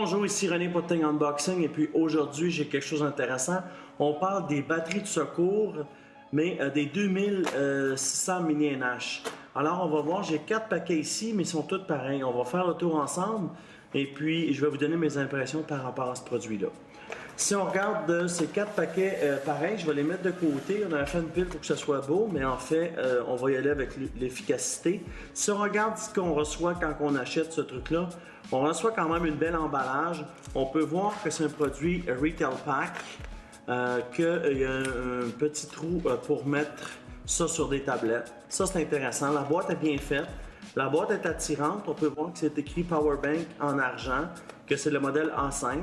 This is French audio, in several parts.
Bonjour, ici René pour Ting Unboxing et puis aujourd'hui j'ai quelque chose d'intéressant. On parle des batteries de secours, mais des 2600 mini NH. Alors on va voir, j'ai 4 paquets ici, mais ils sont tous pareils. On va faire le tour ensemble et puis je vais vous donner mes impressions par rapport à ce produit-là. Si on regarde ces 4 paquets pareils, je vais les mettre de côté. On a fait une pile pour que ce soit beau, mais en fait, on va y aller avec l'efficacité. Si on regarde ce qu'on reçoit quand on achète ce truc-là, on reçoit quand même une belle emballage. On peut voir que c'est un produit Retail Pack, qu'il y a un petit trou pour mettre ça sur des tablettes. Ça, c'est intéressant. La boîte est bien faite. La boîte est attirante. On peut voir que c'est écrit Powerbank en argent, que c'est le modèle A5.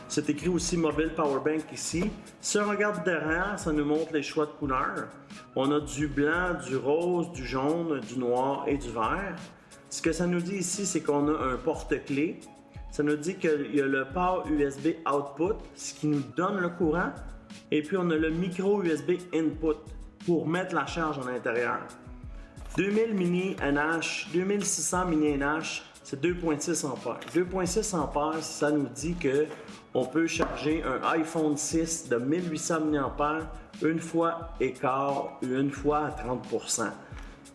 C'est écrit aussi Mobile Powerbank ici. Si on regarde derrière, ça nous montre les choix de couleurs. On a du blanc, du rose, du jaune, du noir et du vert. Ce que ça nous dit ici, c'est qu'on a un porte-clés. Ça nous dit qu'il y a le port USB Output, ce qui nous donne le courant. Et puis on a le micro USB Input pour mettre la charge à l'intérieur. 2000 mini NH, 2600 mini NH, c'est 2.6 ampères. 2.6 ampères, ça nous dit que on peut charger un iPhone 6 de 1800 mAh une fois et quart, une fois à 30%.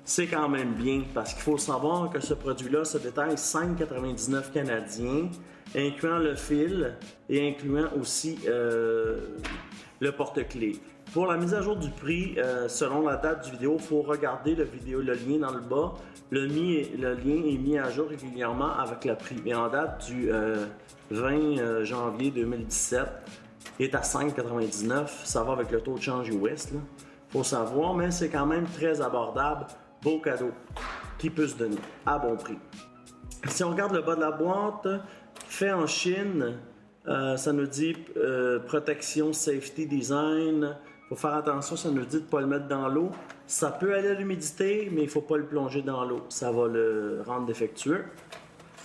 C'est quand même bien parce qu'il faut savoir que ce produit-là se détaille 5,99 canadiens, incluant le fil et incluant aussi le porte-clés. Pour la mise à jour du prix, selon la date du vidéo, il faut regarder le lien dans le bas. Le lien est mis à jour régulièrement avec le prix. Et en date du 20 janvier 2017, il est à 5,99. Ça va avec le taux de change US. Il faut savoir, mais c'est quand même très abordable. Beau cadeau qui peut se donner à bon prix. Si on regarde le bas de la boîte, fait en Chine, ça nous dit protection, safety, design. Il faut faire attention, ça nous dit de ne pas le mettre dans l'eau. Ça peut aller à l'humidité, mais il ne faut pas le plonger dans l'eau. Ça va le rendre défectueux.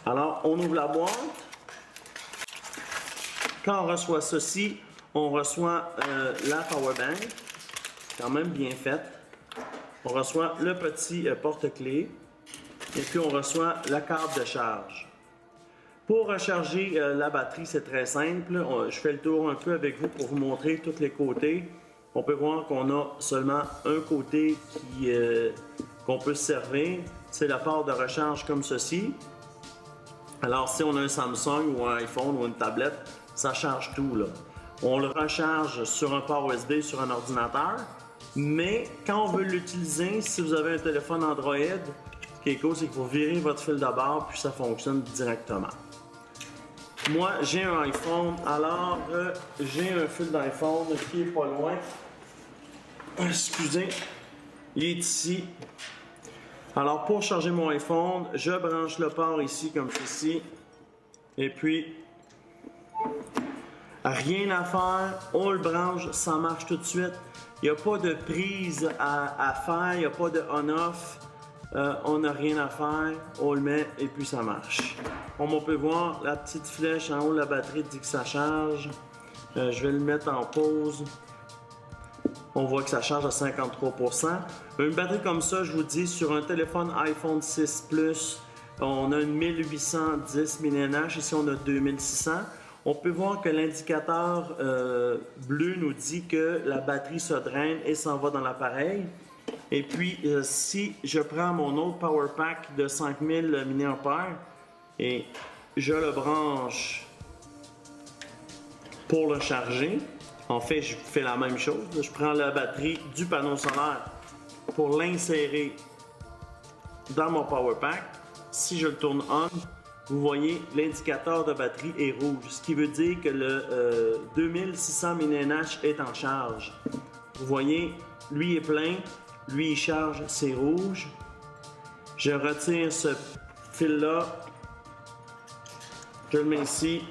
Alors, on ouvre la boîte. Quand on reçoit ceci, on reçoit la Powerbank, quand même bien faite. On reçoit le petit porte-clés et puis on reçoit la carte de charge. Pour recharger la batterie, c'est très simple. Je fais le tour un peu avec vous pour vous montrer tous les côtés. On peut voir qu'on a seulement un côté qu'on peut se servir. C'est la porte de recharge comme ceci. Alors si on a un Samsung ou un iPhone ou une tablette, ça charge tout là. On le recharge sur un port USB sur un ordinateur. Mais quand on veut l'utiliser, si vous avez un téléphone Android, ce qui est cool, c'est que vous virez votre fil de bord puis ça fonctionne directement. Moi, j'ai un iPhone, alors j'ai un fil d'iPhone qui est pas loin. Excusez, il est ici. Alors pour charger mon iPhone, je branche le port ici comme ceci. Et puis, rien à faire, on le branche, ça marche tout de suite. Il n'y a pas de prise à faire, il n'y a pas de on-off. On n'a rien à faire, on le met et puis ça marche. Comme on peut voir, la petite flèche en haut de la batterie dit que ça charge. Je vais le mettre en pause. On voit que ça charge à 53%. Une batterie comme ça, je vous dis, sur un téléphone iPhone 6 Plus, on a une 1810 mAh. Ici, on a 2600. On peut voir que l'indicateur bleu nous dit que la batterie se draine et s'en va dans l'appareil. Et puis, si je prends mon autre Power Pack de 5000 mAh et je le branche pour le charger, en fait, je fais la même chose. Je prends la batterie du panneau solaire pour l'insérer dans mon Power Pack. Si je le tourne on, vous voyez, l'indicateur de batterie est rouge, ce qui veut dire que le 2600 mAh est en charge. Vous voyez, lui est plein, lui il charge, c'est rouge. Je retire ce fil-là, je le mets ici.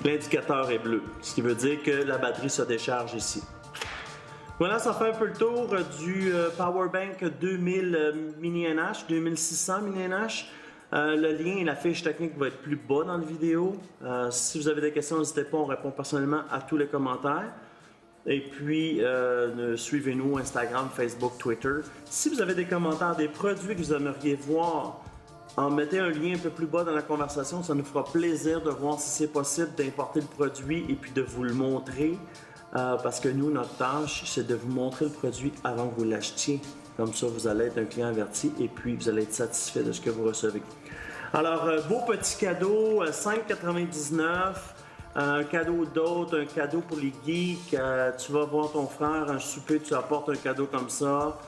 L'indicateur est bleu, ce qui veut dire que la batterie se décharge ici. Voilà, ça fait un peu le tour du Powerbank 2000 mini NH, 2600 mini NH. Le lien et la fiche technique va être plus bas dans la vidéo. Si vous avez des questions, n'hésitez pas, on répond personnellement à tous les commentaires. Et puis, suivez-nous Instagram, Facebook, Twitter. Si vous avez des commentaires, des produits que vous aimeriez voir en mettez un lien un peu plus bas dans la conversation. Ça nous fera plaisir de voir si c'est possible d'importer le produit et puis de vous le montrer. Parce que nous, notre tâche, c'est de vous montrer le produit avant que vous l'achetiez. Comme ça, vous allez être un client averti et puis vous allez être satisfait de ce que vous recevez. Alors, beau petit cadeau, 5,99 $. Un cadeau d'autre, un cadeau pour les geeks. Tu vas voir ton frère, un souper, tu apportes un cadeau comme ça.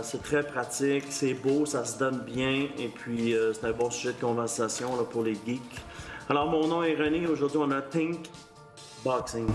C'est très pratique, c'est beau, ça se donne bien et puis c'est un bon sujet de conversation là, pour les geeks. Alors, mon nom est René. Aujourd'hui, on a Think Boxing.